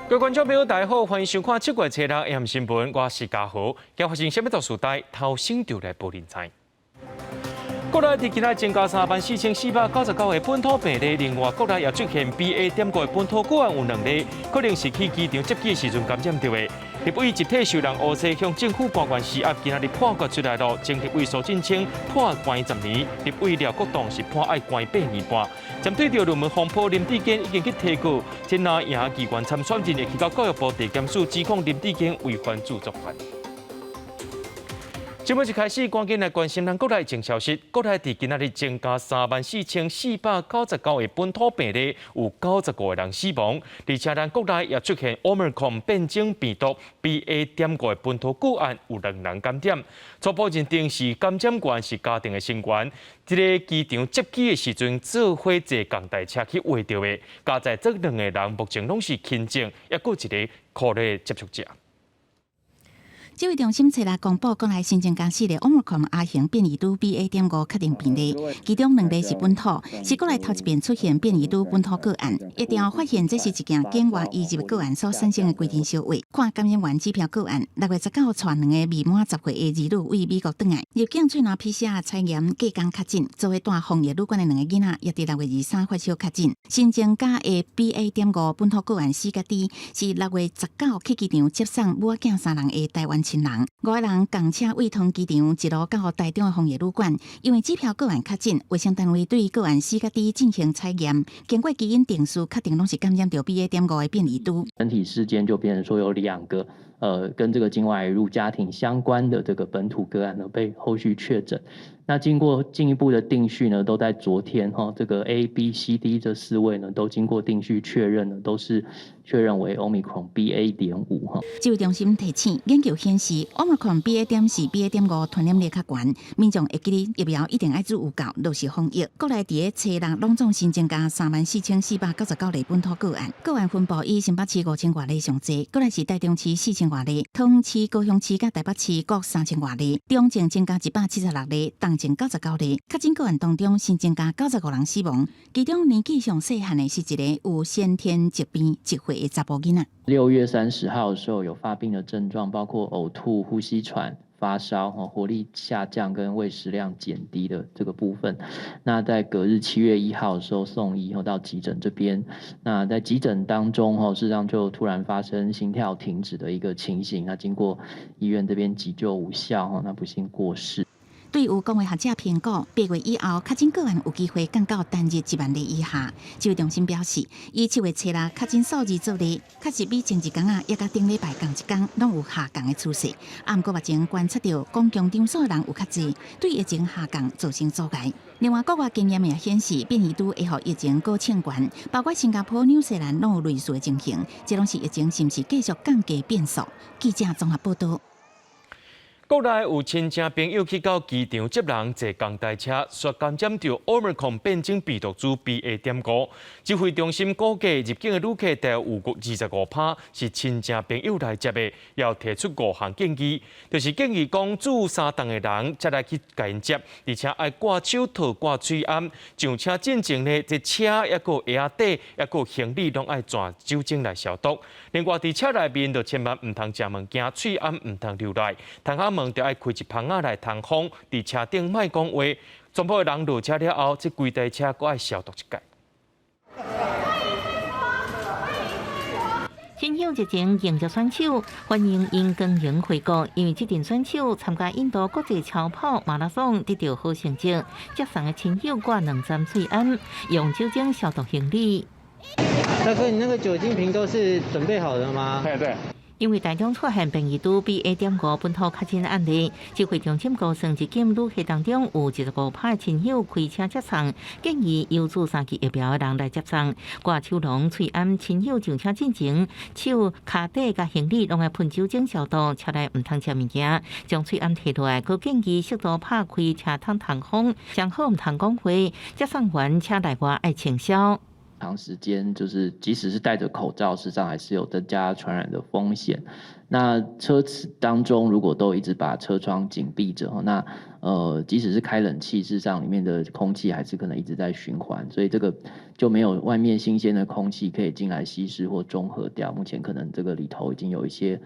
各位观众朋友，大家好，欢迎收看7月7日 AM 新闻，我是嘉豪。今发生什么大事代，头先就来报您知。国内伫今仔增加34499个本土病例，另外国内也出现 BA.5个本土个案有2例，可能是去机场接机的时阵感染到的。立委集体受人乌西向政府官员施压，今仔日判决出来了，前立委苏振清判关10年，立委廖国栋是判爱关8年半。针对着论文风波，林志坚已经去提告，真拿赢议员参选人会去到教育部地检署指控林志坚违反著作权。节目一开始，赶紧来关心咱国内净消息。国内伫今仔日增加34499个本土病例，有95个人死亡，而且咱国内也出现 Omicron 变种病毒 BA.5个本土个案，有2人感染。初步认定是感染源是家庭的成员，这个机场接机的时阵做伙坐共台车去画到的。加在这2个人目前拢是轻症，也有一个可能接触者。指挥中心初来公布，国内新增加4例 Omicron 亚型变异株 BA.5确定病例，其中2例是本土，是国内头一遍出现变异株本土个案。一定要发现这是一件境外移入个案所产生的规定小位。看感染源指标个案，6月19带2个未满10岁的儿女为美国返来，入境喙拿 PCR 采验隔天确诊，作为带防疫旅馆的2个囡仔，也伫6月23发烧确诊。新增加的 BA.5本土个案4个弟是6月19去机场接送母仔囝3人的台湾亲人，5个人共车尾通机场一路到台中的防疫旅馆，因为指标个案确诊，卫生单位对个案4个弟进行采验，经过基因定数，确定拢是感染到 BA.5的变异株。整体事件就变成说有2个跟这个境外移入家庭相关的这个本土个案呢被后续确诊。那经过进一步的定序呢，都在昨天这个 A、B、C、D 这4位呢都经过定序确认呢，都是确认为 Omicron BA.5。指挥中心提醒，研究显示 Omicron BA.4 BA.5传染力较悬，民众会记得疫苗一定要注有够，落实防疫。国内伫初日拢总新增加34499例本土个案，个案分布以新北市5000多例上侪，国内是台中市4000多例，桃园市、高雄市甲台北市各3000多例，中正增加176例，重症99例。确诊个案当中新增加95人死亡，其中年纪上细汉的是一个有先天疾病1岁的查甫囡仔。6月30号的时候有发病的症状，包括呕吐、呼吸喘、发烧、活力下降跟胃食量减低的这个部分。那在隔日7月1号的时候送医到急诊这边，那在急诊当中事实上就突然发生心跳停止的一个情形，那经过医院这边急救无效，那不幸过世。对有公卫学者评估，8月以后确诊个案有机会降到单日1万例以下。指挥中心表示，以7月7日确诊数字做例，确实比前一天也甲顶礼拜同一天拢有下降的趋势。不过目前观测到公共场所的人有较侪，对疫情下降造成阻碍。另外，国外经验也显示，变异株会互疫情更清悬，包括新加坡、纽西兰拢有类似的情形。这拢是疫情是不是继续降低变数？记者综合报道。国内有亲戚朋友去到机场接人坐共台车，说感染到 Omicron 变种病毒株 BA.5。指挥中心估计入境的旅客大约有25%是亲戚朋友来接的，要提出5项建议，就是建议讲住3栋的人才来去甲因接，而且爱挂手套、挂嘴安，上车进前呢，这车也个鞋底也个行李拢爱转酒精来消毒。另外伫车内面就千万唔通食物件，嘴安唔通流来，窗仔门就爱开一棚仔来通风，伫车顶莫讲话。全部的人落车了后，这规台车阁爱消毒一届。新友热情迎接选手，欢迎因耕耘回国。因为这阵选手参加印度国际超跑马拉松，得到好成绩，接送的亲友挂2站嘴安，用酒精消毒行李。大哥，你那个酒精瓶都是准备好的吗？对。因为台中出现变异株 BA.5本土确诊案例，指挥中心高层一检旅客当中有15%的亲友开车接送，建议有注3剂疫苗的人来接送。挂手笼、喙安亲友上车进前，手、脚底甲行李拢要喷酒精消毒，车内唔通吃物件，将喙安摕落来。佮建议适度拍开车窗通风，上好唔通讲话，接送完车内外爱清消。长时间，就是即使是戴着口罩，事实上还是有增加传染的风险。那车子当中如果都一直把车窗紧闭着，那即使是开冷气，事实上里面的空气还是可能一直在循环，所以这个就没有外面新鲜的空气可以进来稀释或中和掉。目前可能这个里头已经有一些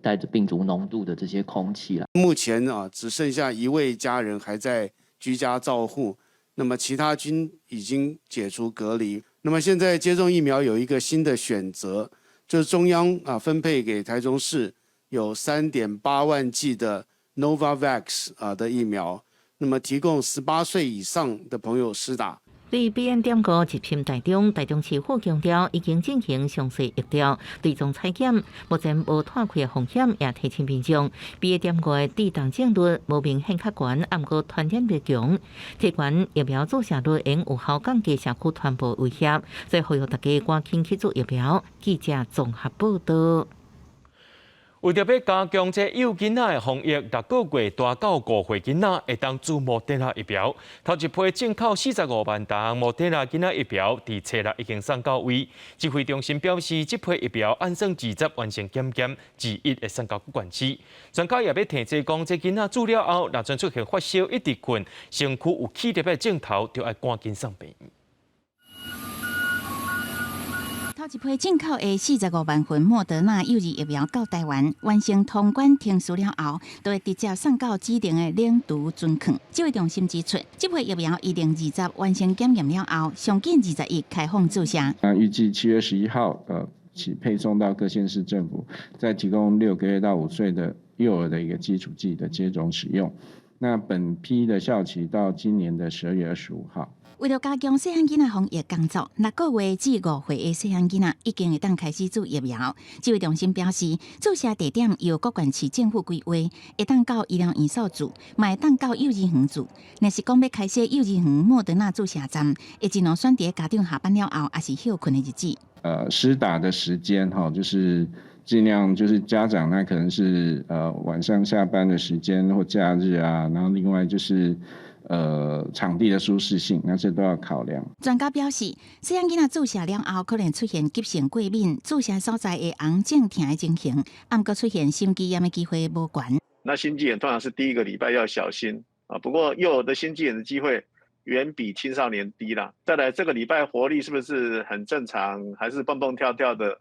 带着病毒浓度的这些空气了。目前只剩下1位家人还在居家照护，那么其他均已经解除隔离。那么现在接种疫苗有一个新的选择，就是中央分配给台中市有3.8万剂的 Novavax 的疫苗，那么提供18岁以上的朋友施打。对 BN.5 集聘台中市府强调已经进行详细疫调、追踪采检，目前无拓开风险，也提醒民众 BN.5 的致动症率无明显较悬，毋过传染力强，提悬疫苗注射率应有效降低社区传播威胁，所以呼吁大家赶紧去做疫苗。记者综合报道。为着要加强这幼囡仔的防疫，6个月大到5岁囡仔会当注莫德纳疫苗。头一批进口45万剂莫德纳囡仔疫苗，伫初六已经送到位。指挥中心表示，这批疫苗按算20完成检验，21会送到管区。专家也要提醒讲，这囡仔注了后，若真出现发烧、一直困、身躯有起热的症头，就要赶紧送病院。头一批进口的45万份莫德纳幼儿疫苗到台湾，完成通关程序了后，就会直接送到指定的冷冻存放。指挥中心指出，这批疫苗2020完成检验了后，上近21开放注射。预计7月11号起配送到各县市政府，再提供6个月到5岁的幼儿的一个基础剂的接种使用。那本批的效期到今年的12月25号。为了加强细汉囡仔防疫工作，6个月至5岁的细汉囡仔已经会当开始注疫苗。指挥中心表示，注射地点由各县市政府规划，会当到医疗院所住，嘛会当到幼儿园住。若是讲要开设幼儿园莫德纳注射站，会尽量选择家长下班了后，也是休困的日子。施打的时间就是尽量就是家长那可能是晚上下班的时间或假日啊，然后另外就是场地的舒适性，那这都要考量。专家表示，细汉囡仔注射了后，可能出现急性过敏，注射所在的红肿疼的情形，暗过出现心肌炎的机会无悬。那心肌炎通常是第1个礼拜要小心不过幼儿的心肌炎的机会远比青少年低啦。再来，这个礼拜活力是不是很正常，还是蹦蹦跳跳的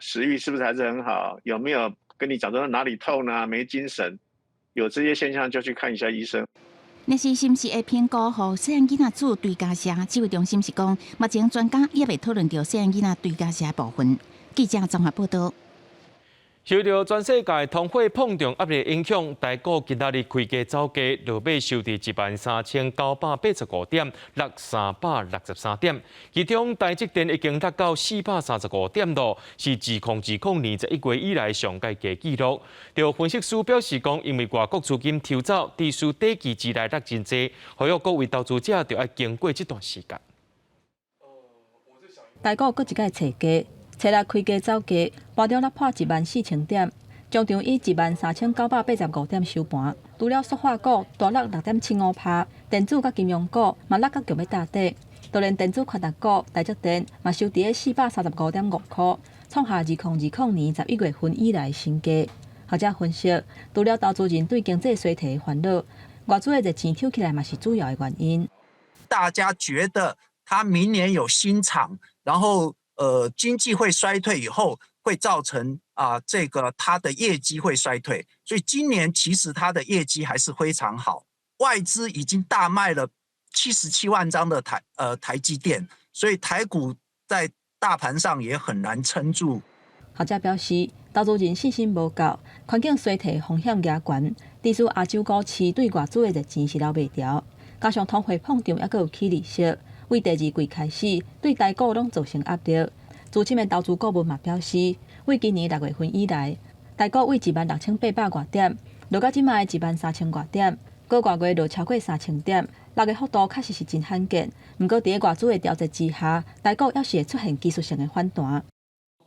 食欲是不是还是很好？有没有跟你讲说哪里痛啊？没精神？有这些现象就去看一下医生。若是是毋是会评估予细汉囡仔注对家舍？指挥中心是讲，目前专家也未讨论到细汉囡仔对家舍的部分。记者综合报道。受到全世界通货膨胀压力影响，台股今仔日开价走价，落尾收伫13985点，落363点。其中台积电已经达到435点多，是2020年11月以来上届价纪录。有分析师表示讲，因为外国资金抽走，地区短期之内落真济，呼吁各位投资者就要经过这段时间。台股搁一届找价。初六开价走价，盘中落破14000点，中场以13985点收盘。除了塑化股大落6.75%，电子甲金融股嘛落甲强要打底。就连电子扩大股台积电嘛收伫咧435.5块，创下2020年11月份以来新低。学者分析，除了投资人对经济衰退的烦恼，外资的热钱抽起来嘛是主要的原因。大家觉得他明年有新厂，然后经济会衰退以后，会造成这个它的业绩会衰退，所以今年其实它的业绩还是非常好。外资已经大卖了77万张的台积电，所以台股在大盘上也很难撑住。学者表示，投资人信心无够，环境衰退风险加悬，地区亚洲股市对外资的热钱是留袂调，加上通货膨胀还佫有起利息。为第2季开始，对台股拢造成压力。资深的投资顾问嘛表示，为今年6月份以来，台股为16800多点，落到即卖13000多点，个月落超过3000点，6个幅度确实是真罕见。不过，伫外资的调节之下，台股也是会出现技术性的反弹。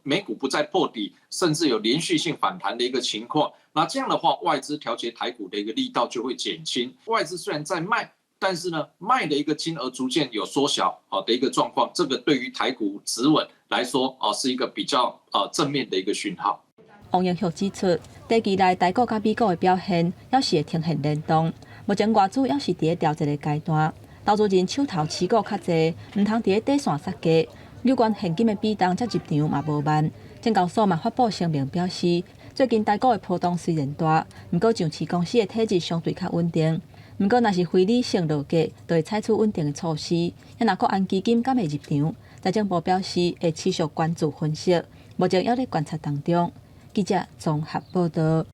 美股不再破底，甚至有连续性反弹的一个情况，那这样的话，外资调节台股的一个力道就会减轻。外资虽然在卖，但是呢，卖的一个金额逐渐有缩小的一个状况，这个对于台股止稳来说是一个比较正面的一个讯号。王永旭指出，第二来台股甲美股的表现也是会呈现联动，目前外资也是伫咧调节的阶段，投资人手头持股较侪，唔通伫咧底线杀价。有关现金的比重才入场嘛无慢，证交所嘛发布声明表示，最近台股的波动虽然大，不过上市公司的体质相对较稳定。不过，若是非理性落价，就会采取稳定的措施。也若国安基金敢会入场，财政部表示会持续关注分析，目前还在观察当中。记者综合报道。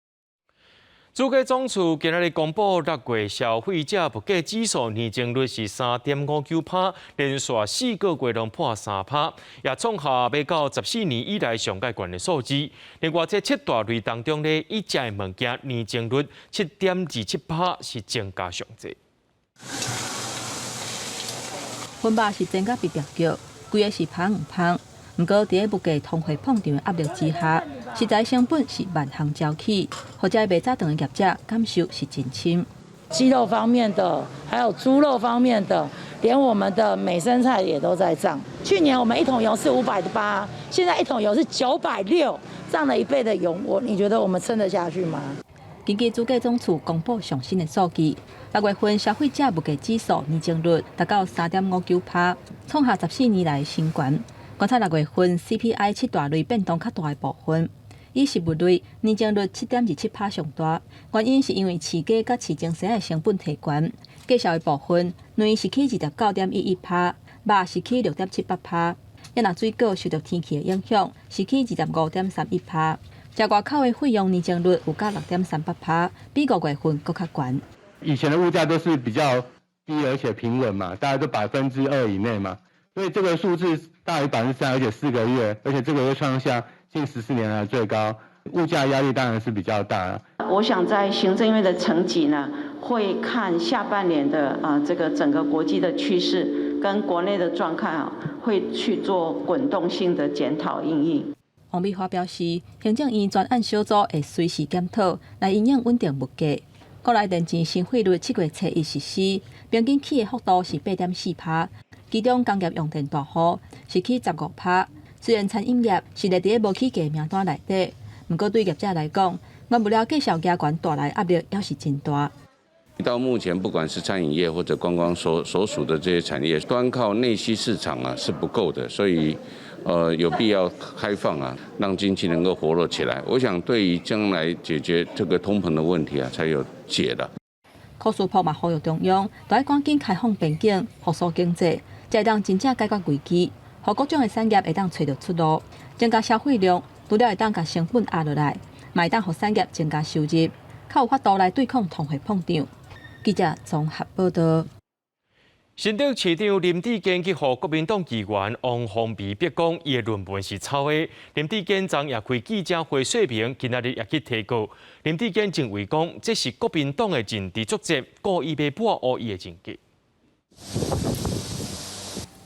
主计总处今日公布6月消费者物价指数年增率是3.59%，连续4个月拢破3%，也创下要到14年以来上界悬的数字。另外，这7大类当中呢，一家的物件年增率7.27%是增加上侪。粉肉是增加比较高，规个是芳唔芳。不过，伫个物价通货膨胀的压力之下，食材成本是万行招起，或者卖早顿的业者感受是真深。鸡肉方面的，还有猪肉方面的，连我们的美生菜也都在涨。去年我们1桶油是580，现在1桶油是960，涨了1倍的油，你觉得我们撑得下去吗？根据主计总处公布上新的数据，6月份消费者物价指数年增率达到3.59%，创下14年来新高。观察6月份 CPI 7大类变动较大的部分，以食物类年增率7.27%上大，原因是因为饲价甲饲精生的成本提悬。介绍的部分，卵是起1.911%，肉是起6.78%，也若水果受到天气的影响，是起2.5.31%。食外口的费用年增率有到6.38%，比5月份更较悬。以前的物价都是比较低而且平稳嘛，大概都2%以内嘛。所以这个数字大于3%，而且4个月，而且这个又创下近14年来最高，物价压力当然是比较大。我想在行政院的层级呢，会看下半年的这个整个国际的趋势跟国内的状况会去做滚动性的检讨应应。王美花表示，行政院专案小组会随时检讨，来因应稳定物价。国内电钱新汇率7月初1实施，平均起的幅度是8.4%。其中工业用电大户是起15%，虽然餐饮业是列伫无起价名单内底，不过对业者来讲，原物料价上加悬带来压力也是真大。到目前，不管是餐饮业或者观光所属的这些产业，端靠内需市场是不够的，所以有必要开放让经济能够活络起来。我想，对于将来解决这个通膨的问题才有解了。柯书博嘛呼吁中央，都要赶紧开放边境，复苏经济。才当真正解决危机，互各种的产业会当找到出路，增加消费量，除了会当甲成本压落来，嘛会当互产业增加收入，较有法度来对抗通货膨胀。记者综合报道。新竹市长林志坚去互国民党议员王宏维逼讲，伊的论文是抄的。林志坚昨也开记者会说明，今仔日也去提告。林志坚认为讲，这是国民党的政治作战，故意要抹黑伊的人格。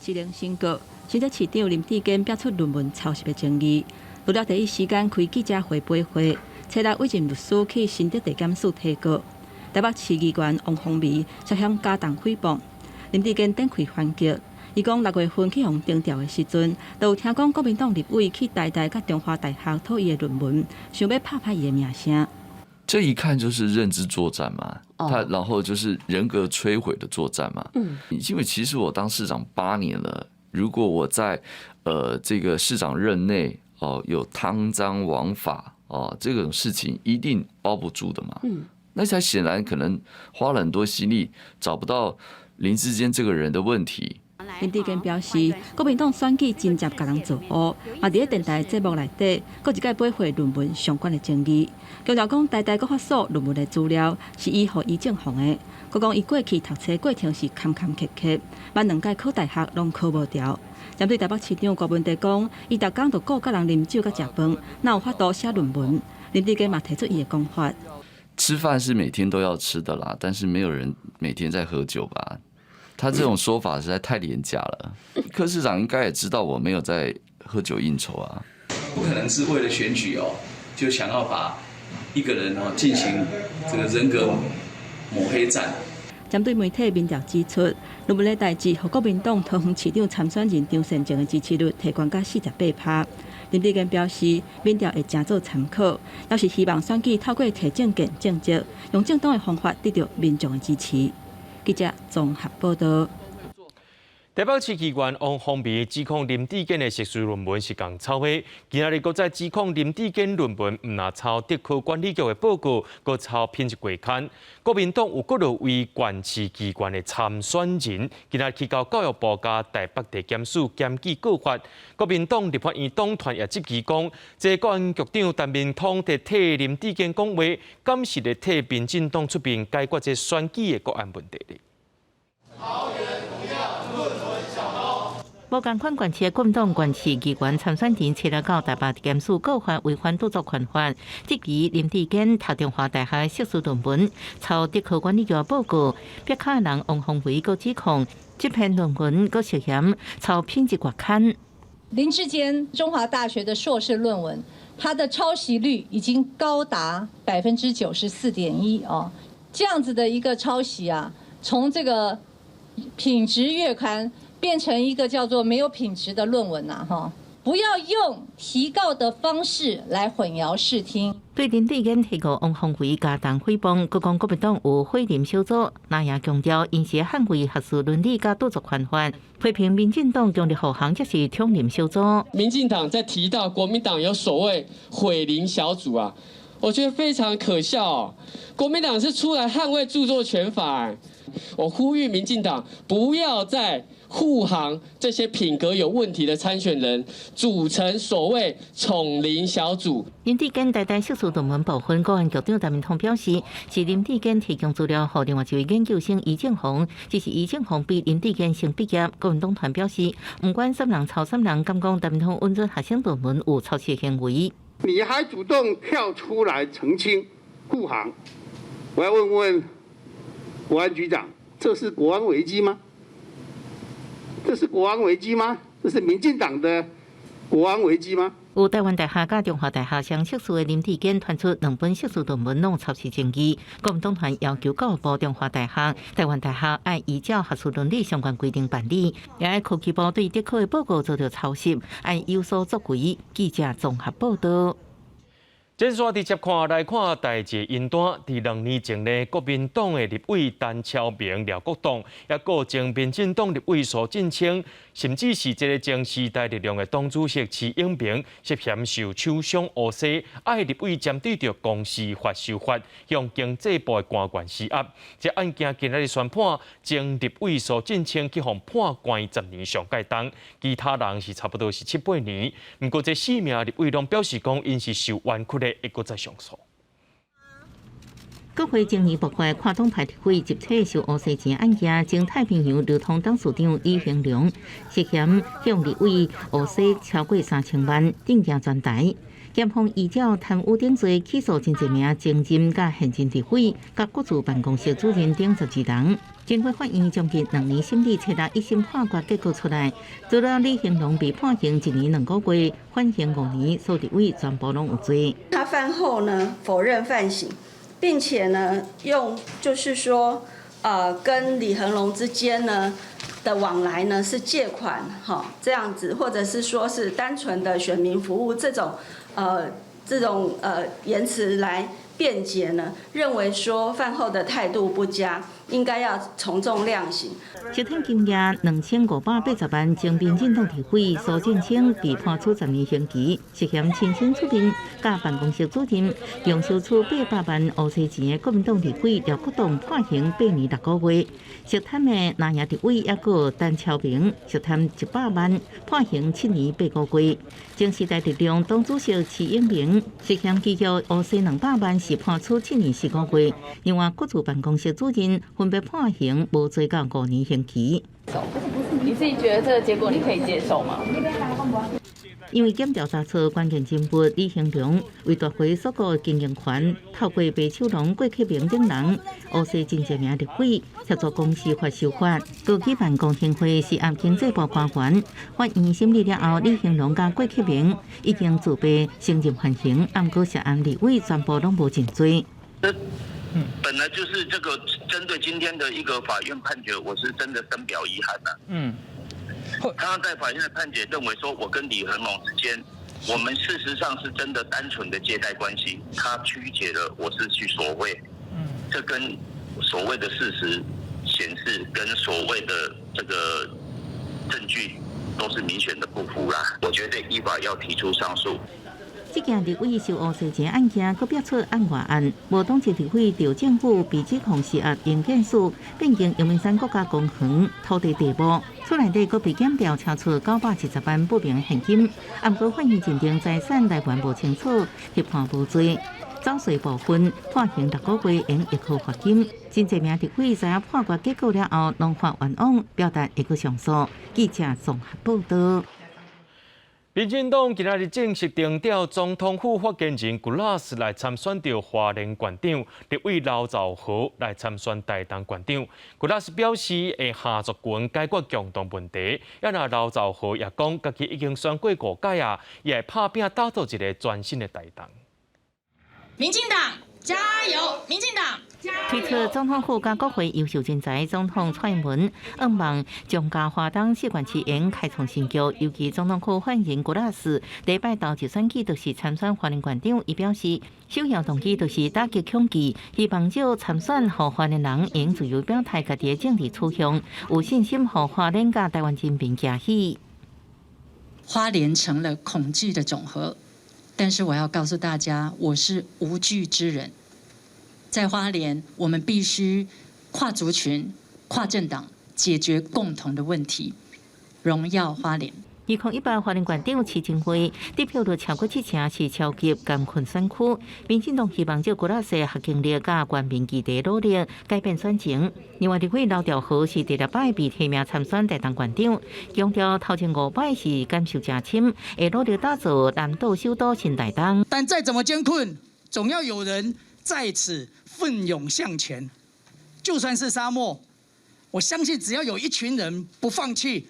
市令宣告，新竹市长林志坚逼出论文抄袭的争议，除了第一时间开记者会驳回，找来委任律师去新竹地检署提告。台北市议员王宏维涉嫌加重诽谤，林志坚展开反击。伊讲6月份去互定调的时阵，就有听讲国民党立委去台大甲中华大学讨伊的论文，想要拍伊的名声。这一看就是认知作战嘛，然后就是人格摧毁的作战嘛。因为其实我当市长8年了，如果我在这个市长任内有贪赃枉法这种事情一定包不住的嘛。那才显然可能花了很多心力找不到林志坚这个人的问题。林志坚表示，国民党选举真正甲人造乌，嘛伫咧电台节目内底，搁一概驳回论文相关的争议。强调讲，台大国法所论文的资料是伊互伊正红的。佮讲伊过去读册过程是坎坎坷坷，万2届考大学拢考无掉。针对台北市长郭文德讲，伊逐工就顾甲人啉酒甲食饭，哪有法度写论文？林志坚嘛提出伊的讲法。吃饭是每天都要吃的啦，但是没有人每天在喝酒吧？他这种说法实在太廉价了。柯市长应该也知道我没有在喝酒应酬啊。不可能是为了选举就想要把一个人进行这个人格抹黑战。针对媒体民调指出，论文的代志，和国民党桃园市长参选人张善政的支持率提悬到48%。林志坚表示，民调会正做参考，要是希望选举透过提政见政绩，用正当的方法得到民众的支持。记者综合报道。台北市议员王宏伟指控林志坚的学术论文是共抄的，今仔日搁再指控林志坚论文唔那抄德科管理局的报告，搁抄品质过刊。国民党有各路为县市机关的参选人，今仔去到教育部加台北地检署检举告发。国民党立法院党团也质疑讲，这国安局长陈明通在替林志坚讲话，敢是咧替民进党出面解决这选举的国安问题呢？无共款县市的国民党县市议员参选人找来到台北地检署告发违反著作权法，质疑林志坚读中华大学硕士论文，抄德科管理局报告。笔卡人王宏伟阁指控，这篇论文阁涉嫌抄品质月刊。林志坚中华大学的硕士论文，它的抄袭率已经高达94.1%哦，这样子的一个抄袭啊，从这个品质月刊变成一个叫做没有品质的论文呐，哈！不要用提告的方式来混淆视听。对林志坚提告王宏伟加重诽谤，佮讲国民党有毁林小组，那也强调因是捍卫学术伦理甲著作权法，批评民进党强力护航，则是统林小组。民进党在提到国民党有所谓毁林小组啊，我觉得非常可笑哦。国民党是出来捍卫著作权法，我呼吁民进党不要再护航这些品格有问题的参选人，组成所谓宠林小组。林志坚台大硕士论文部分，国安局长陈明通表示，是林志坚提供资料，和另外一位研究生余正宏，只是余正宏比林志坚先毕业。国民党团表示，不管3人抄3人，敢讲陈明通温准学生论文有抄袭行为。你还主动跳出来澄清护航，我要问问国安局长，这是国安危机吗？这是国安危机吗？这是民进党的国安危机吗？有台湾大学甲中华大学双硕士的林志坚传出2本硕士论文拢抄袭争议，国民党团要求教育部、中华大学、台湾大学要依照学术伦理相关规定办理，也要科技部对德科的报告做到抄袭，要有所作为。记者综合报道。接续直接来看代志因端。伫2年前呢，国民党的立委陈超明、廖国栋，也个前民进党立委苏振清，甚至是这个前时代力量的党主席徐永平，涉嫌受厂商污洗，爱立委针对着公司法修法，向经济部的官员施压。这案件今日宣判，前立委苏振清去互判关10年上届当，其他人是差不多是7、8年。不过这4名立委拢表示讲，因是受冤屈的。会搁再上诉。国会前年爆发跨党派立委集体受污洗钱案件，前太平洋流通董事长李兴良涉嫌向立委污洗超过3000万，定价转台。检方依照贪污定罪起诉真侪名前任甲现任立委、甲国驻办公室主任等12人。经过法院将近2年审理，初6一审判决结果出来，除了李兴龙被判刑1年2个月，缓刑5年，所有立委全部拢有罪。他犯后呢，否认犯行，并且呢，就是说，跟李恒龙之间呢的往来呢是借款，这样子，或者是说是单纯的选民服务这种言辞来辩解呢，认为说犯后的态度不佳，应该要从重量刑。涉贪金额2580万，前民进党立委苏振清被判处10年刑期，涉嫌亲身出面甲办公室主任用收取800万污洗钱的国民党立委廖国栋判刑8年6个月。涉贪的南亚立委也个陈超明涉贪100万，判刑7年8个月。前时代力量党主席徐永明涉嫌欺诈污洗200万，是判处7年4个月。另外，国驻办公室主任分别判刑无罪到5年刑期。你自己觉得这个结果你可以接受吗？因为检调查出关键人物李兴良为夺回所有经营权，透过白秋龙、郭启明等人污洗真侪名立委，协助公司法修法。高举办公听会是按经济部官员，法院审理了后，李兴良甲郭启明已经自备承认缓刑，按过涉案立委全部拢无认罪。本来就是这个针对今天的一个法院判决，我是真的深表遗憾他在法院的判决认为说，我跟李恒龙之间，我们事实上是真的单纯的借贷关系，他曲解了我是去索贿，这跟所谓的事实显示跟所谓的这个证据都是明显的不符啦，我觉得依法要提出上诉。这件立委受诬洗钱案件，佫逼出案外案，无党籍立委调政府被指控施压营建署，变更阳明山国家公园土地地目，厝内底佫被检调查出970万不明现金，按过反映鉴定财产来源无清楚，被判无罪。早税部分判刑6个月，用1颗罚金。真侪名立委知影判决结果了后，拢发冤枉，表达会去上诉。记者综合报道。民进党今仔日正式定调总统府发言人古拉斯来参选到花莲县长，立委刘兆豪来参选台东县长。古拉斯表示会下族群解决共同问题，也那刘兆豪也讲，家己已经选过5届啊，也会拍拼打造一个全新的台东。民进党加油！民进党。推出总统府甲国会优秀人才总统蔡英文，希望将嘉华东4县市营开创新局，尤其总统府发言人古拉斯礼拜头一选举就是参选花莲县长，伊表示首要动机就是打击恐惧，希望借参选互花莲人用自由表态家己的政治取向，有信心互花莲甲台湾人民嘉喜。花莲成了恐惧的总和，但是我要告诉大家，我是无惧之人。在花莲，我们必须跨族群、跨政党解决共同的问题，荣耀花莲。2018花莲县长市政会得票率超过7成，是超级艰困选区。民进党希望借古拉斯学经历甲全民期待努力，改变选情。另外，立委刘兆豪是第6摆被提名参选台东县长，强调头前5摆是感受真深，会努力打造南岛首都新台东。但再怎么艰困，总要有人在此奋勇向前。就算是沙漠，我相信只要有一群人不放弃，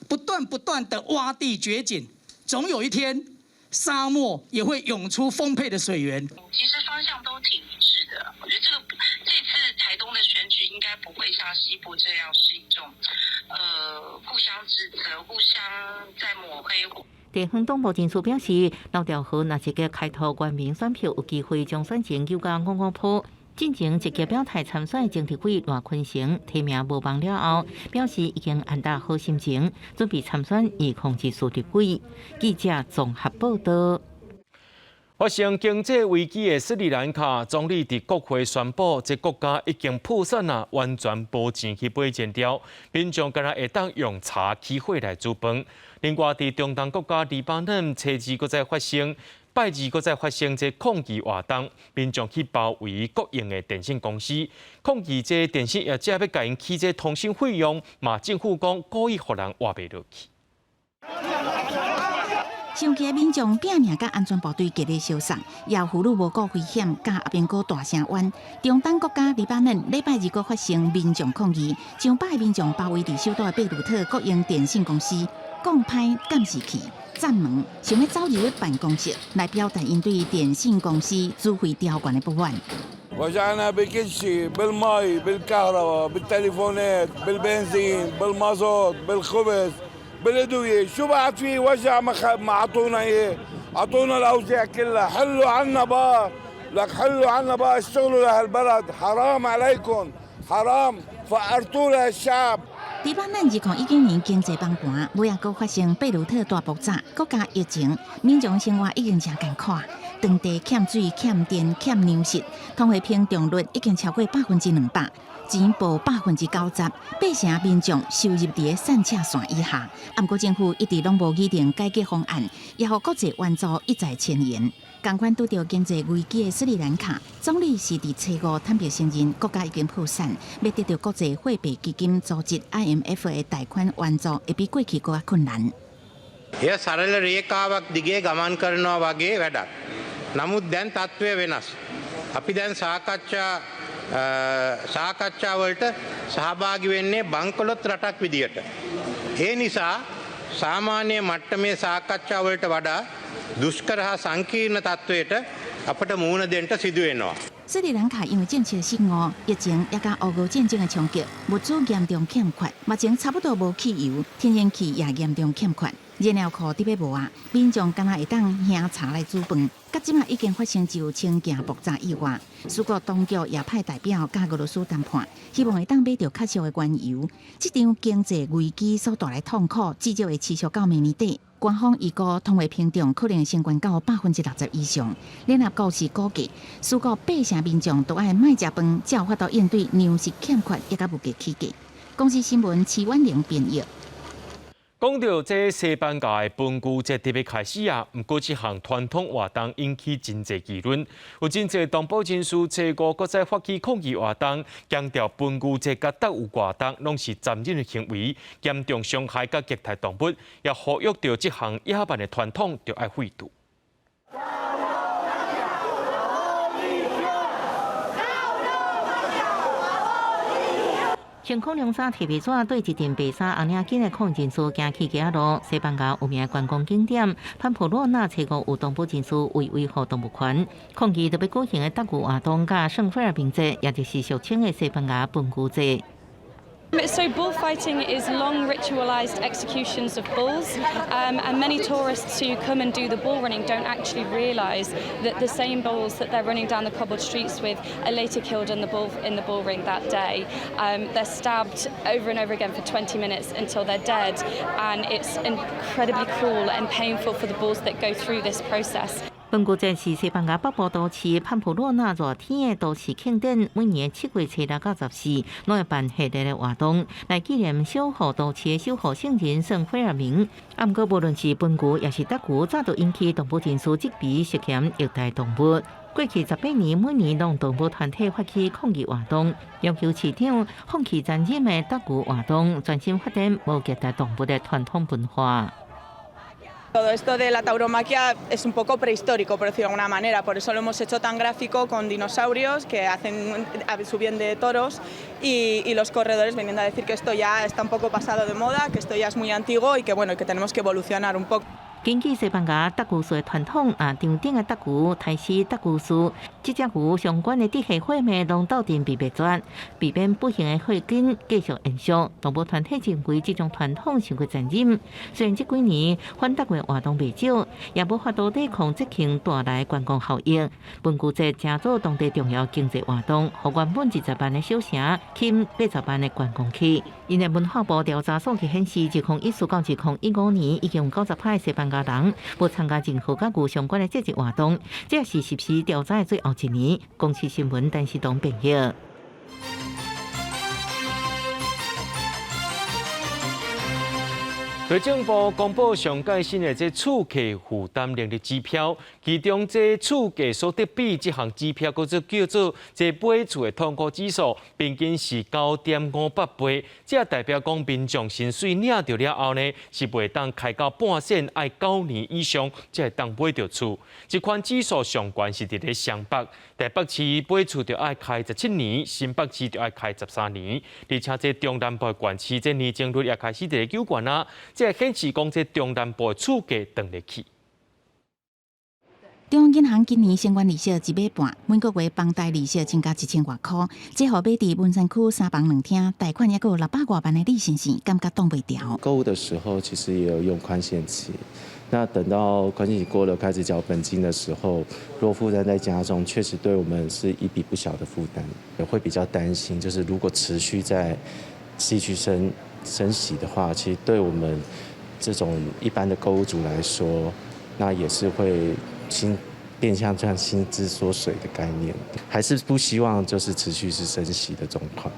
不断的挖地掘井，总有一天沙漠也会涌出丰沛的水源。其实方向都挺一致的，我觉得这次台东的选举应该不会像西部这样是一种互相指责、互相在抹黑。地方党部人士表示，刘兆豪若是个开拓原民选票，有机会将选情扭到5-5坡。进前直接表态参选前立委赖坤成提名无望了后，表示已经安打好心情，准备参选2024立委。记者综合报道。发生经济危机的斯里兰卡总理伫国会宣布，这国家已经破产啊，完全无钱去买剪条，民众敢若会当用茶起火来煮饭。另外，伫中东国家黎巴嫩，初二搁再发生。拜二搁再发生这抗议活动，民众去包围国营的电信公司，抗议这电信业者要甲因起这通信费用，嘛政府讲故意互人活袂落去。上街民众拼命甲安全部队极力相送，也呼吁无顾危险，甲阿边哥大声冤。中东国家黎巴嫩礼拜二搁发生民众抗议，上百民众包围伫首都的贝鲁特国营电信公司，讲歹监视器。站门想要走入办公室来表达因对电信公司资费调管的不满。وجعنا بكل شيء بالمي بالكهرباء بالتليفونات بالبنزين بالمازوت بالخبز بالادويه شو بعد في وجع ما اعطونا اياه اعطونا الاوجاع كلها حلوا عنا بقى لك حلوا عنا بقى اشتغلوا لهالبلد حرام عليكم حرام فقرتوا لهالشعب。黎巴嫩2019年经济崩盘，尾也搁发生贝鲁特大爆炸，国家疫情，民众生活已经真艰苦，当地欠水、欠电、欠粮食，通货膨胀率已经超过200%，钱暴90%，百姓民众收入伫散赤线以下。不过政府一直拢无拟定改革方案，也互国际援助一再前言。同款拄到经济危机的斯里兰卡总理是伫初5坦白承认，国家已经破产，要得到国际货币基金组织 IMF 的贷款援助，会比过去更加困難。එය සරල රේඛාවක් දිගේ ගමන් කරනවා වගේ වැඩක්. නමුත් දැන් තත්ත්වය වෙනස්. අපි දැන් සාකච්ඡා වලට සහභාගී වෙන්නේ බංකොලොත් රටක් විදියට. ඒ නිසා සාමාන්‍ය මට්ටමේ සාකච්ඡා වලට වඩා දුෂ්කර හා සංකීර්ණ තත්ත්වයට අපට මුහුණ දෙන්න සිදු වෙනවා. 斯里兰卡因为政策失误、疫情也甲俄乌战争的冲击，物资严重欠缺，目前差不多无汽油，天然气也严重欠缺。燃料库伫要无啊，民众敢若会当喝茶来煮饭。甲即马已经发生就清件爆炸意外，苏国当局也派代表甲俄罗斯谈判，希望会当买到较俗的原油。这场经济危机所带来痛苦，至少会持续到明年底。官方预估通货膨胀可能升悬到60%以上。联合国是估计，苏国8成民众都爱卖食饭，才有法度应对粮食欠缺，也甲物价起价。公司新闻齐婉玲编译。讲到这西班牙的分居节特别开始啊，不过这项传统活动引起真侪议论。有真侪同胞人士齐国国在发起抗议活动，强调分居节甲特有活动拢是残忍的行为，严重伤害甲虐待动物，也呼吁到这项野蛮的传统就要废除。穿苦凉衫、提皮纸对一阵白衫红领巾的抗议人士行去街路。西班牙有名的观光景点潘普洛纳车国有动保人士为维护动物权，抗议特别举行的特务活动甲圣菲尔宾节，也就是俗称的西班牙分居节。So bullfighting is long ritualised executions of bulls, and many tourists who come and do the bull running don't actually realise that the same bulls that they're running down the cobbled streets with are later killed in the bull ring that day. They're stabbed over and over again for 20 minutes until they're dead, and it's incredibly cruel and painful for the bulls that go through this process. 分居节是西班牙北部都市潘普洛纳热天的都市庆典，每年7月7日到14，拢会办系列的活动，来纪念守护都市的守护圣人圣菲尔明。啊，不过无论是分居也是特居，早就引起动保人士质疑涉嫌虐待动物。过去18年，每年拢动物团体发起抗议活动，要求市长放弃残忍的特居活动，专心发展无虐待动物的传统文化。Todo esto de la tauromaquia es un poco prehistórico, por decirlo de alguna manera, por eso lo hemos hecho tan gráfico con dinosaurios que suben de toros y los corredores viniendo a decir que esto ya está un poco pasado de moda, que esto ya es muy antiguo y que bueno, que tenemos que evolucionar un poco. 根据西班牙特牛术的传统，场顶的特牛、台式特牛术，这只牛相关的底下血脉拢斗阵被灭绝，避免不幸的血筋继续延续。动物团体认为这种传统太过残忍，虽然这几年反特牛活动未少，也无法度抵抗这项带来观光效益。分居节正做当地重要经济活动，互原本20万的小城添80万的观光客。因为文化部调查数据显示，2014到2015年，已经有90%的西班牙人无参加任何甲牛相关的节日活动，这也是实施调查的最后一年。公视新闻陈时东编译。财政部公布上届新的厝客负担能力指标，其中厝价所得比这项指标，叫做买厝的通过指数，平均是9.58倍。这代表讲民众薪水领到了后呢，是袂当开到半线，爱9年以上才会当买到厝。这款指数上悬是伫咧湘北，台北市买厝就爱开17年，新北市就爱开13年，而且这中南部县市这年增率也开始伫咧9悬啊。这显示讲，这中南部的厝价涨得起。中央银行今年相关利息1码半，每个月房贷利息增加1000多块。这互买伫文山区3房2厅，贷款也有600多万的利息是感觉挡不掉。购物的时候其实也有用宽限期，那等到宽限期过了，开始缴本金的时候，若负担在加重，确实对我们是一笔不小的负担，也会比较担心，就是如果持续在继续升息的话，其实对我们这种一般的购物族来说，那也是会变相这样薪资缩水的概念，还是不希望就是持续是升息的状况。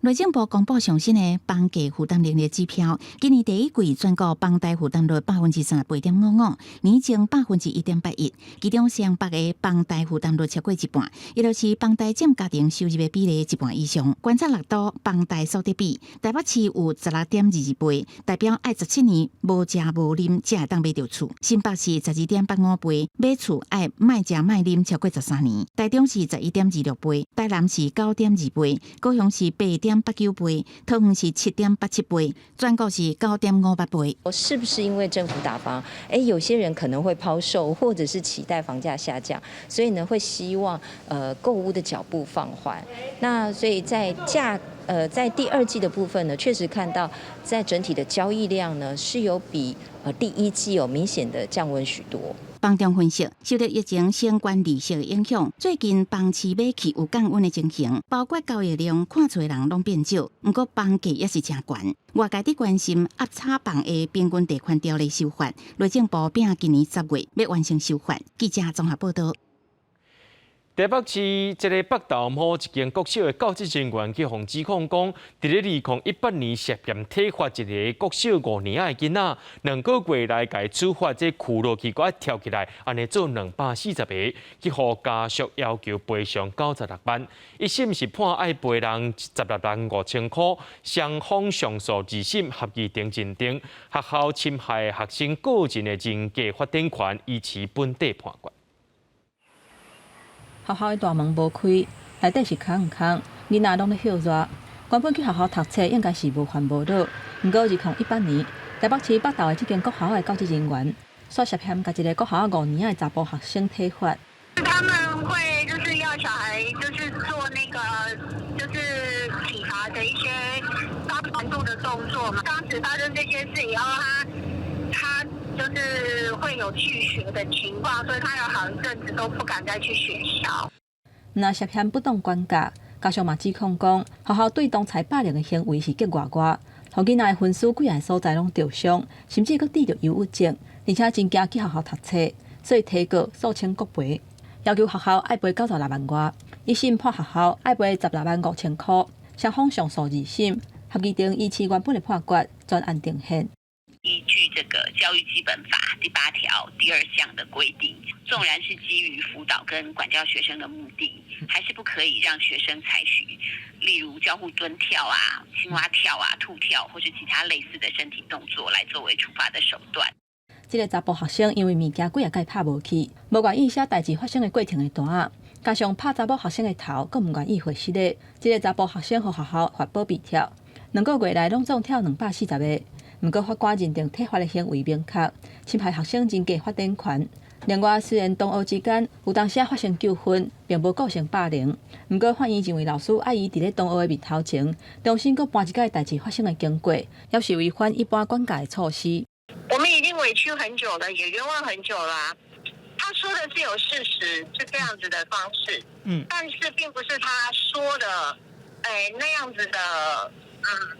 内政部公布上新的房价负担能力指标，今年第一季全国房贷负担率38.55%，年前1.81%，其中湘北的房贷负担率超过一半，也就是房贷占家庭收入的比例一半以上。观察6都房贷所得比，台北市有16.22倍，代表爱17年无食无啉才会当买到厝；新北市12.85倍，买厝爱卖食卖啉超过13年；台中市11.26倍，台南市9.2倍，高雄市8. 6.89倍，桃园是7.87倍，全国是9.58倍。是不是因为政府打房？有些人可能会抛售，或者是期待房价下降，所以呢会希望购屋的脚步放缓。那所以在在第二季的部分呢，确实看到在整体的交易量呢是有比第一季有明显的降温许多。房仲分析，受到疫情相关利息的影响，最近房市买气有降温的情形，包括交易量看出的人拢变少，不过房价也是真悬。外界伫关心压差房的平均地权条例修法，内政部拼今年10月要完成修法。记者综合报道。台北市一个北投某一间国小的教职人员去互指控讲，伫咧2018年涉嫌体罚一个国小5年仔的囡仔，2个月内甲伊处罚这骷落去，佮跳起来，安尼做240个，去互家属要求赔偿96万。一审是判爱赔人16万5千块，双方上诉2审合议定认定学校侵害学生个人的人格发展权，依其本地判决。学校的大门无开，内底是空空，囡仔拢咧休热。原本去学校读册应该是无烦无恼，不过2018年，台北市北投的这间国校的教职人员，涉嫌甲一个国校5年的查甫学生体罚。他们会就是要小孩就是做那个就是体罚的一些高难度的动作嘛。当时发生这些事以后，他就是会有拒学的情况，所以他有好一阵子都不敢再去学校。那涉嫌不当管教，加上嘛指控讲学校对同才霸凌的行为是极外挂，互囡仔的分数几个所在拢受伤，甚至佫得着忧郁症，而且真惊去学校读册，所以提告诉请国赔，要求学校爱赔96万外。一审判学校爱赔16万5千块，双方上诉2审，合议定依其原本的判决，专案定宪。依据这个教育基本法第8条第2项的规定，纵然是基于辅导跟管教学生的目的，还是不可以让学生采取例如交互蹲跳啊、青蛙跳啊、兔跳或是其他类似的身体动作来作为处罚的手段。这个查甫学生因为物件几啊届拍无去，无愿意写代志发生的过程的单仔，加上拍查某学生的头，佫唔愿意回实的，这个查甫学生和学校发保庇跳，2个月内拢总跳240个。不过法官认定体罚的行为明确，侵害学生人格发展权。另外，虽然同学之间有当时发生纠纷，并无构成霸凌，不过法院认为老师爱伊伫咧同学的面头前，重新佫搬一届代志发生的经过，也是违反一般管教的措施。我们已经委屈很久了，也冤枉很久了啊。他说的是有事实，是这样子的方式，但是并不是他说的，那样子的，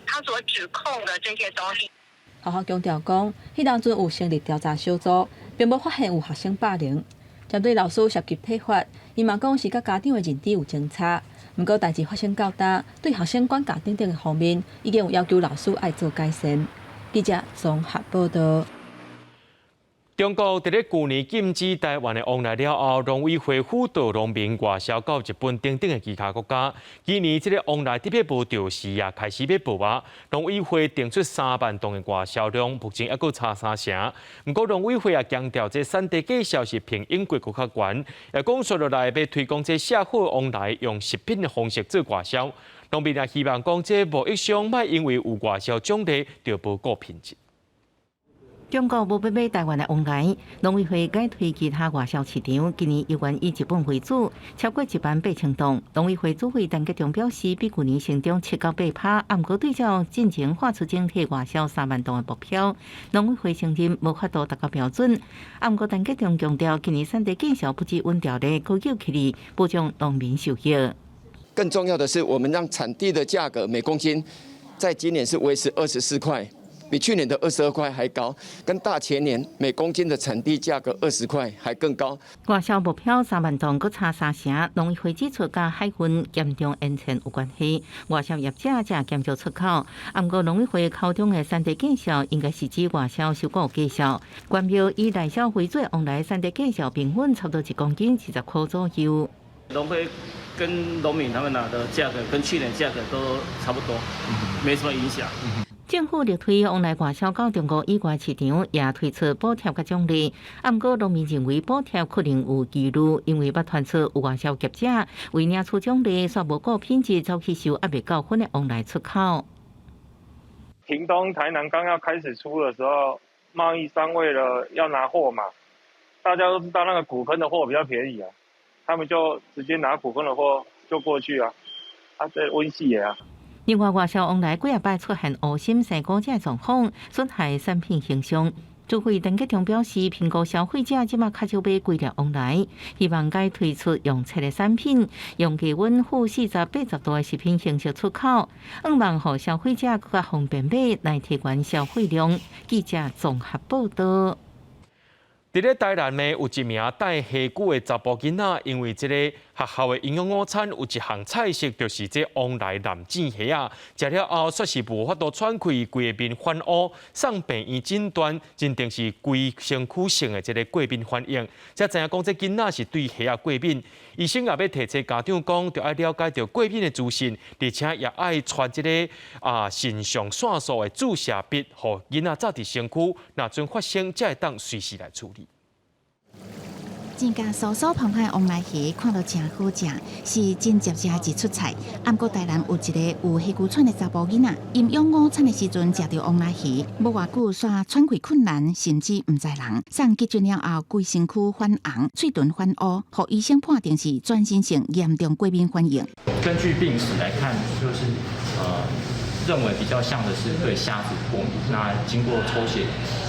他所指控的这些东西。学校强调讲，迄当阵有成立调查小组，并无发现有学生霸凌。针对老师涉及体罚，伊嘛讲是甲家长的认知有争差。不过代志发生到大，对学生管教等等的方面，已经有要求老师爱做改善。记者综合报道。中国伫咧去年禁止台湾的往来了后，农委会辅导农民外销到日本等等的其他国家。今年这个往来特别无着时也开始要爆发，农委会定出3万吨的外销量，目前还佫差3成。不过农委会也强调，这产地介绍是凭英国国较悬，也讲说落来要推广这社会往来用食品的方式做外销。农民也希望讲这贸易商莫因为有外销奖励就无顾品质。中国无要买台湾的往来，农委会改推其他外销市场，今年依然以日本为主，超过1万8千吨。农委会主委陈吉仲表示，比去年成长7到8%，不过对照进前划出整体外销3万吨的目标，农委会承认无法度达到标准。不过陈吉仲强调，今年产地介绍不止稳调的高有气力，保障农民收益。更重要的是，我们让产地的价格每公斤在今年是维持24块。比去年的22块还高，跟大前年每公斤的产地价格20块还更高。外销目标3万吨，佫差3成。农委会指出，甲海运严重延前有关系。外销业者才减少出口。不过农委会口中的产地介绍，应该是指外销收购介绍。关表以内销为主往来产地介绍，平均差不多1公斤40块左右。农会跟农民他们拿的价格跟去年价格都差不多，没什么影响。政府力推往来外销到中国以外市场，也推出补贴甲奖励。不过，农民认为补贴可能有疑虑，因为捌传出有外销业者为领取奖励，却无顾品质，走去收还未够分的往来出口。屏东、台南刚要开始出的时候，贸易商为了要拿货嘛，大家都知道那个古坑的货比较便宜啊，他们就直接拿古坑的货就过去啊，这温系的啊。另外，外销往来几啊摆出现乌心生股价状况，损害产品形象。主会陈吉中表示，评估消费者即马较少买几粒往来，希望该推出用切的产品，用低温负40、80度的食品形式出口，希望让消费者更加方便买，来提高消费量。记者综合报道。伫咧台南呢，有一名带虾骨的查甫囡仔，因为这个学校的营养午餐有一项菜色，就是这往来南煎虾啊，食了后说是无法度喘气，规个面反乌，送病院诊断，认定是规身躯性的这个过敏反应。才知影讲这囡仔是对虾啊过敏，医生也要提醒家长讲，就要了解到过敏的资讯，而且也爱传这个肾上腺素的注射笔，互囡仔早伫身躯，若阵发生，才会当随时来处理。真甲酥酥澎湃往来虾看到真好食，是真接一出菜。不过台南有一个有虾骨喘的查甫囡仔，营养午餐的时阵食到往来虾，无偌久煞喘气困难，甚至唔知人。送急诊了后，规身躯反红，嘴唇反乌，互医生判定是转型性严重过敏反应。根据病史来看，就是认为比较像的是对虾子过敏。那经过抽血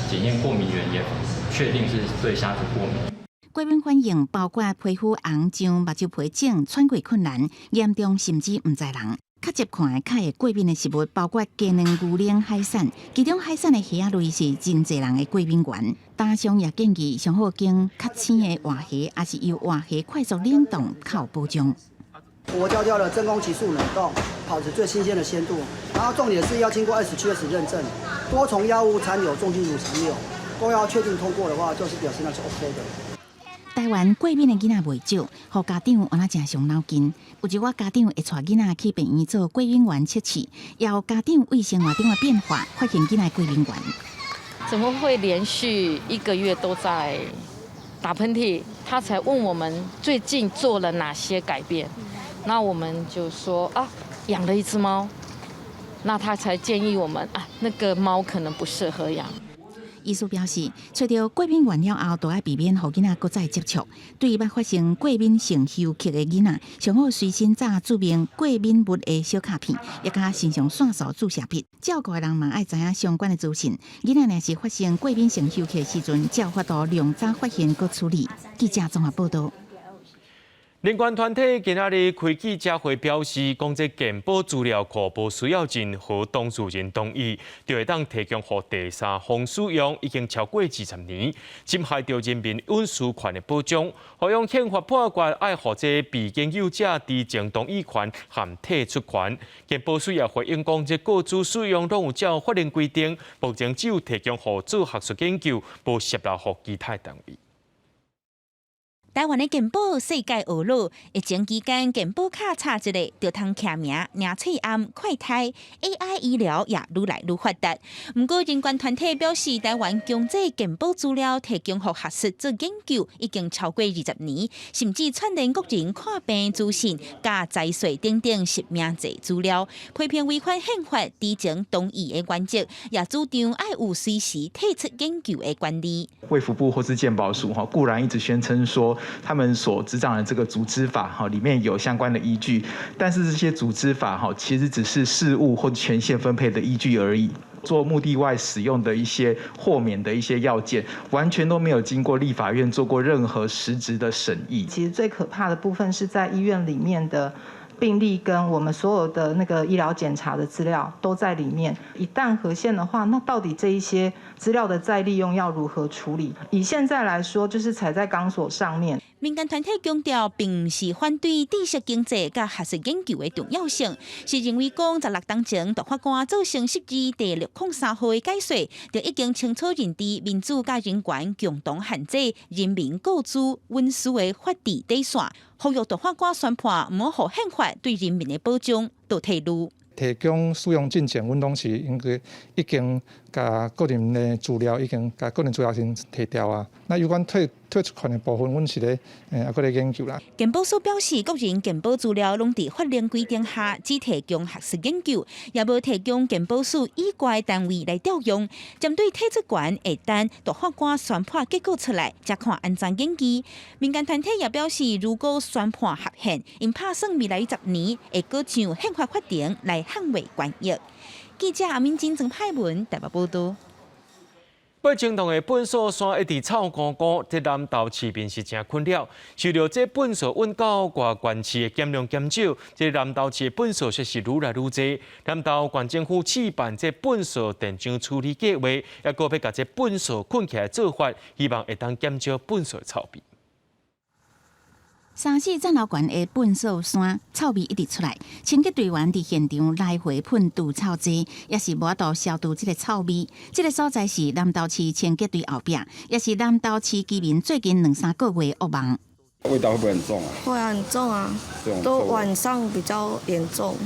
检验，过敏源也确定是对虾子过敏。过敏反应包括皮肤红肿、目睭皮肿、喘气困难，严重甚至唔知人。较接看的较会过敏的食物包括鸡卵、牛奶、海产，其中海产的虾类是真侪人的过敏源。大商也建议上好经较鲜的活虾，还是由活虾快速冷冻靠包装。活焦焦的真空急速冷冻，保持最新鲜的鲜度。然后重点是要经过20QS 认证，多重药物残留、重金属残留都要确定通过的话，就是表示那是 OK 的。台湾过敏的囡仔袂少，互家长安那真伤脑筋。有一寡家长会带囡仔去病院做过敏原测试，也有家长为生活中的变化发现囡仔过敏源。怎么会连续1个月都在打喷嚏？他才问我们最近做了哪些改变。那我们就说养了一只猫，那他才建议我们那个猫可能不适合养。医师表示，找到过敏源了后，都要避免互囡仔搁再接触。对于捌发生过敏性休克的囡仔，上好随身带注明过敏物的小卡片，也加肾上腺素注射笔。照顾的人嘛爱知影相关的资讯。囡仔若是发生过敏性休克的时阵，才有法度量早发现搁处理。记者综合报道。联关团体今仔日开记者会表示，讲这健保资料库无需要任何当事人同意，就会当提供予第三方使用，已经超过20年，侵害到人民隐私权的保障。何用宪法判决爱予这被研究者知情同意权和退出权？健保署也回应讲，这各自使用拢有照法令规定，目前只有提供予做学术研究，无泄露予其他单位。台湾的健保世界学路，疫情期间健保卡插一个，就通徛名、领翠暗、快筛 AI 医疗也愈来愈发达。不过，人权团体表示，台湾强制健保资料提供予学术做研究，已经超过20年，甚至串联国人看病资讯、加财税等等实名制资料，批评违反宪法知情同意的原则，也主张爱有随时退出研究的权利。卫福部或是健保署固然一直宣称说，他们所执掌的这个组织法里面有相关的依据，但是这些组织法其实只是事务或权限分配的依据而已。做目的外使用的一些豁免的一些要件，完全都没有经过立法院做过任何实质的审议。其实最可怕的部分是在医院里面的病历跟我们所有的那个医疗检查的资料都在里面，一旦核限的话，那到底这一些资料的再利用要如何处理？以现在来说，就是踩在钢索上面。民间团体强调，并不是反对知识经济甲学术研究的重要性，是认为讲16年前大法官造成释字第603号的解说，就已经清楚认知民主甲人权共同限制人民各自隐私的法治底线，呼吁大法官宣判，唔好让宪法对人民的保障都退路。提供使用进前，阮拢是应该已经甲个人的资料先提掉啊。那有关退出款的部分，阮是咧还搁咧研究啦。健保署表示，个人健保资料拢伫法令规定下，只提供学术研究，也无提供健保署以外单位来调用。针对退出权，会等大法官宣判结果出来，才看安怎演技。民间团体也表示，如果宣判合宪，因拍算未来10年会搁上宪法法庭来捍卫权益。记者阿明真正派文台北报道。北京洞的粪扫山一直臭糊糊，这南投市民是真困扰。受到这粪扫运到外县市的减量减少，这南投市的粪扫却是愈来愈多。南投县政府试办这粪扫电浆处理计划，也搁要把这粪扫捆起来做法，希望会当减少粪扫的臭味。山西战楼县的粪扫山臭味一直出来，清洁队员伫现场来回喷除臭剂，也是无法度消除这个臭味。这个所在是南投市清洁队后壁，也是南投市居民最近2-3个月噩梦。味道会不会很重啊？会啊，很重啊，都晚上比较严重。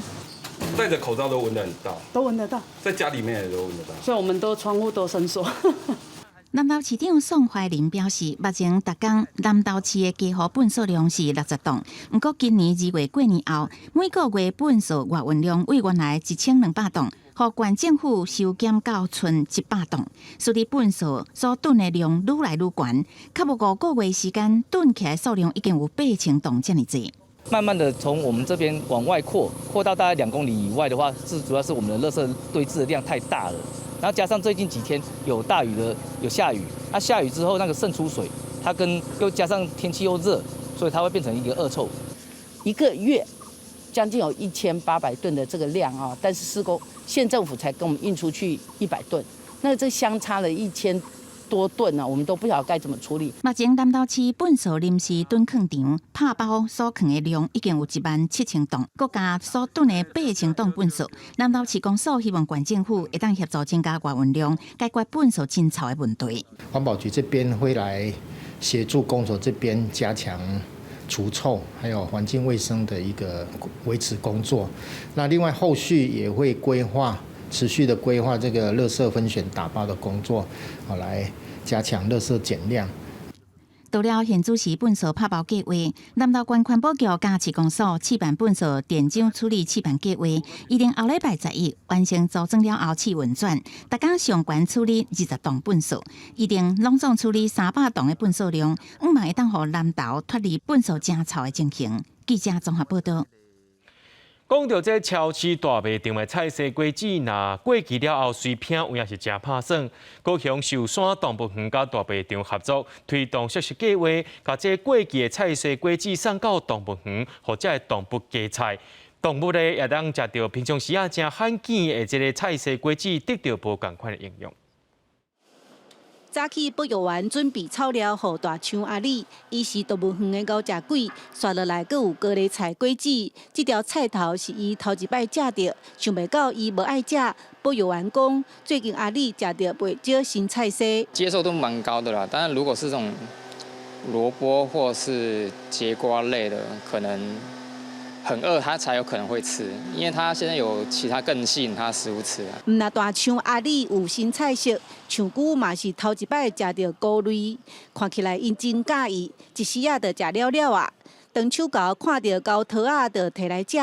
戴着口罩都闻得很到，都闻得到，在家里面也都闻得到。所以我们都窗户都伸缩。南投市长宋怀林表示，目前逐天南投市的家户粪扫量是60吨，不过今年2月过年后，每个月粪扫外运量为原来1200吨，互县政府收减到剩100吨，所以粪扫所囤的量愈来愈悬，较无5个月时间，囤起来数量已经有8000吨这么多。慢慢的从我们这边往外扩到大概2公里以外的话，主要是我们的垃圾堆置的量太大了。然后加上最近几天有大雨有下雨，它下雨之后那个渗出水，它又加上天气又热，所以它会变成一个恶臭。1个月将近有1800吨的这个量啊，但是县政府才跟我们运出去100吨，那这相差了1000多吨啊，我们都不晓得该怎么处理。目前南投市粪扫临时囤放场拍包所囤的量已经有17000吨，国家所囤的8000吨粪扫。南投市公所希望县政府会当协助增加外运量，解决粪扫真臭的问题。环保局这边会来协助公所这边加强除臭还有环境卫生的一个维持工作。那另外后续也会持续的规划这个垃圾分选打包的工作，来加强垃圾减量。除了现主市粪扫拍包计划，南投县环保局甲市公所试办粪扫电浆处理试办计划，预定后礼拜11完成组装了后试运转，逐天上悬处理20吨粪扫，预定拢总处理300吨的粪扫量，希望会当互南投脱离粪扫真臭的情形。记者综合报道。讲到这超市大卖场的菜色果子，若过期了后随品，有影是真拍算。高雄寿山动物园甲大卖场合作推动熟食计划，把这过期的菜色果子送到动物园，或者动物加菜。动物咧也当食到平常时啊真罕见的这个菜色果子，得到无同款的营养。早起保育员准备草料予大象阿里，伊是动物园的高食鬼，刷落来阁有高丽菜果子。这条菜头是伊头一摆食到，想袂到伊无爱食。保育员讲，最近阿里食到袂少新菜色，接受度蛮高的啦。当然，如果是这种萝卜或是节瓜类的，可能很饿，他才有可能会吃，因为他现在有其他更吸引他食物吃啊。那大象阿里有新菜色，象龟嘛是头一摆食到菇类，看起来因真介意，一时仔就食了了啊。当手狗看到高桃仔就摕来食，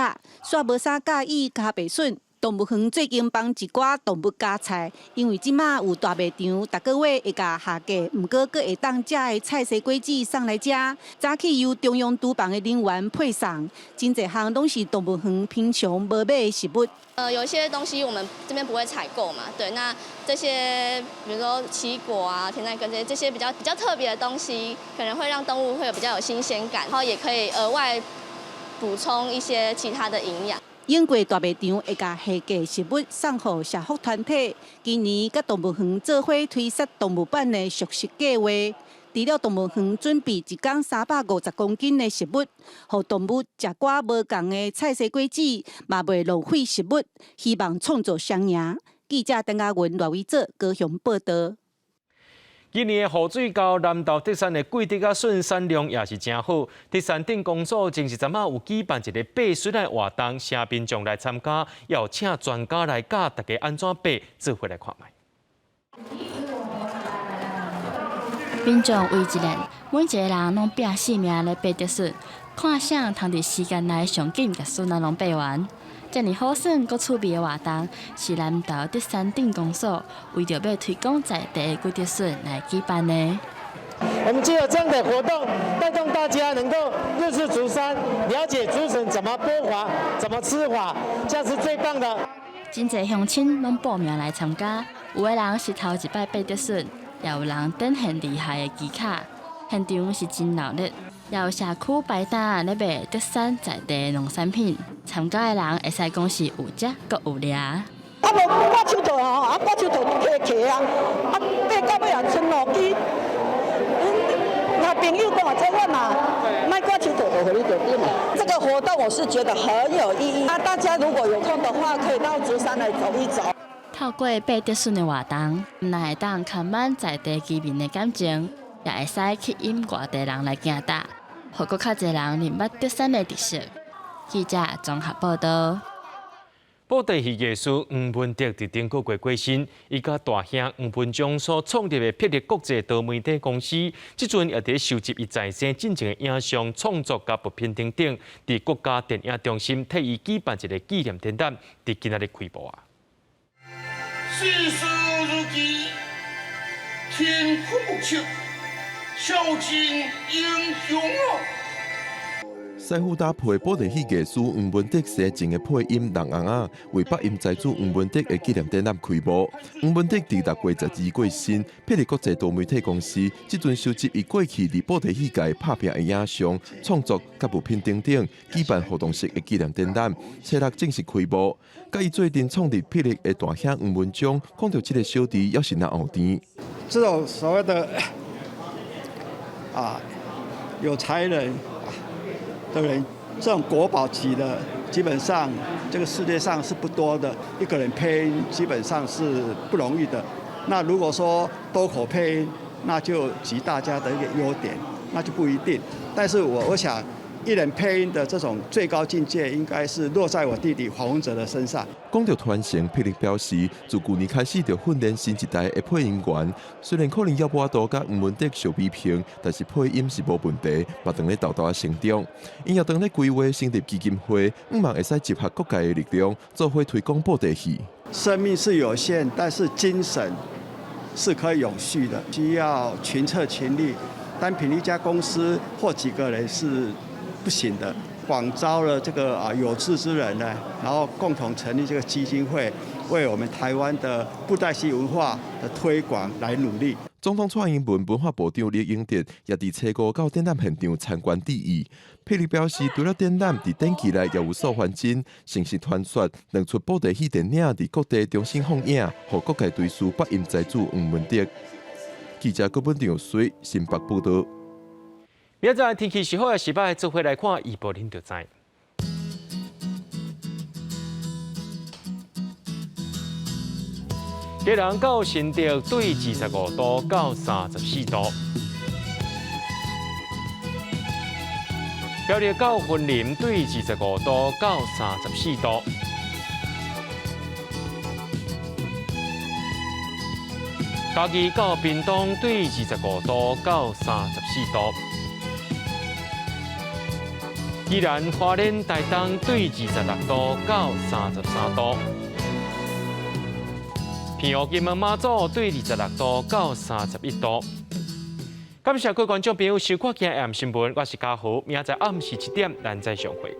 煞无啥介意加白笋。动物园最近帮一寡动物加菜，因为即马有大卖场，逐个月会甲下架，毋过阁会当食的菜色果子送来食。早起由中央厨房的人员配送，真侪项拢是动物园平常无买的食物。有一些东西我们这边不会采购嘛，对，那这些比如说奇异果啊、甜菜根这些比较特别的东西，可能会让动物会有比较有新鲜感，然后也可以额外补充一些其他的营养。英国大卖场会甲下架食物送予社福团体，今年甲动物园做伙推出动物版的熟食计划。除了动物园准备一天350公斤的食物，予动物食寡无同的菜色果子，嘛袂浪费食物，希望创造双赢。记者邓家文、赖伟哲高雄报道。今年的雨水到南投德山的季节啊，顺产量也是真好。德山镇公所前一阵有举办一个爬水的活动，请民众来参加，要请专家来教大家安怎爬，做回来看卖。民众为一年，每一个人拢拼性命来爬德顺，看谁通伫时间内上紧甲顺拢爬完。遮尔好耍阁趣味的活动，是南投德山镇公所为着要推广在地的季德顺来举办的。我们藉由这样的活动，带动大家能够认识竹山，了解竹笋怎么剥法、怎么吃法，这样是最棒的。真侪乡亲拢报名来参加，有的人是头一摆爬德顺，也有人展现厉害的技巧，现场是真闹热。也有社区摆摊咧卖德山在地农产品，参加的人会使讲是有食阁有掠。无我手头吼，我手头客啊，爬到尾啊剩路机。那朋友跟我在问嘛，卖挂手头我回你酒店嘛。这个活动我是觉得很有意义，大家如果有空的话，可以到竹山来走一走。透过爬德顺的活动，唔但会当看满在地居民的感情，也会使吸引外地人来行搭。互阁较侪人认捌德山的特色。记者综合报道。布袋戏艺术黄文德伫顶个月过身，伊甲大兄黄文忠所创立的霹雳国际多媒体公司，即阵也伫收集伊在生进前的影像创作甲物品等等，伫国家电影中心替伊举办一个纪念展览，伫今仔日开播啊。世事如棋，天空不测。孝敬英雄啊！师傅搭配布袋戏艺术黄文德生前的配音人红啊，为北音财主黄文德的纪念展览开幕。黄文德伫6月12过身，霹雳国际多媒体公司即阵收集伊过去伫布袋戏界拍片的影像、创作甲物品等等，举办活动式的纪念展览，初6正式开幕。甲伊最近创立霹雳的大兄黄文忠，讲到这个小弟也是那后甜。这种所谓的。有才人的人，这种国宝级的，基本上这个世界上是不多的。一个人配音基本上是不容易的。那如果说多口配音，那就集大家的一个优点，那就不一定。但是我想，一人配音的这种最高境界，应该是落在我弟弟黄文哲的身上。讲到传承，霹雳表示，自去年开始就训练新一代的配音员。虽然可能要无多甲黄文德相比拼，但是配音是无问题，嘛当咧豆豆成长。因也当咧规划成立基金会，希望会使集合各界的力量，做伙推广布袋戏。生命是有限，但是精神是可以永续的，需要群策群力，单凭一家公司或几个人是不行的。广招了这个有志之人呢，然后共同成立这个基金会，为我们台湾的布袋戏文化的推广来努力。总统蔡英文文化部长李英德也伫初5到展览现场参观致意。霹雳表示，除了展览，伫展期内也有数环境，城市传说两出布袋戏电影伫各地中心放映，互各界追思北音财主黄文德。记者郭本长随新北报道。明仔天气是好还是歹？做伙来看预报，您就知。基隆到新竹对25度到34度，苗栗到云林对25度到34度，嘉义到屏东对25度到34度。宜兰花莲台东对26度到33度，平湖金门马祖对26度到31度。感谢各位观众朋友收看今日暗新闻，我是嘉豪，明仔暗时7点咱再相会。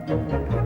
Thank you.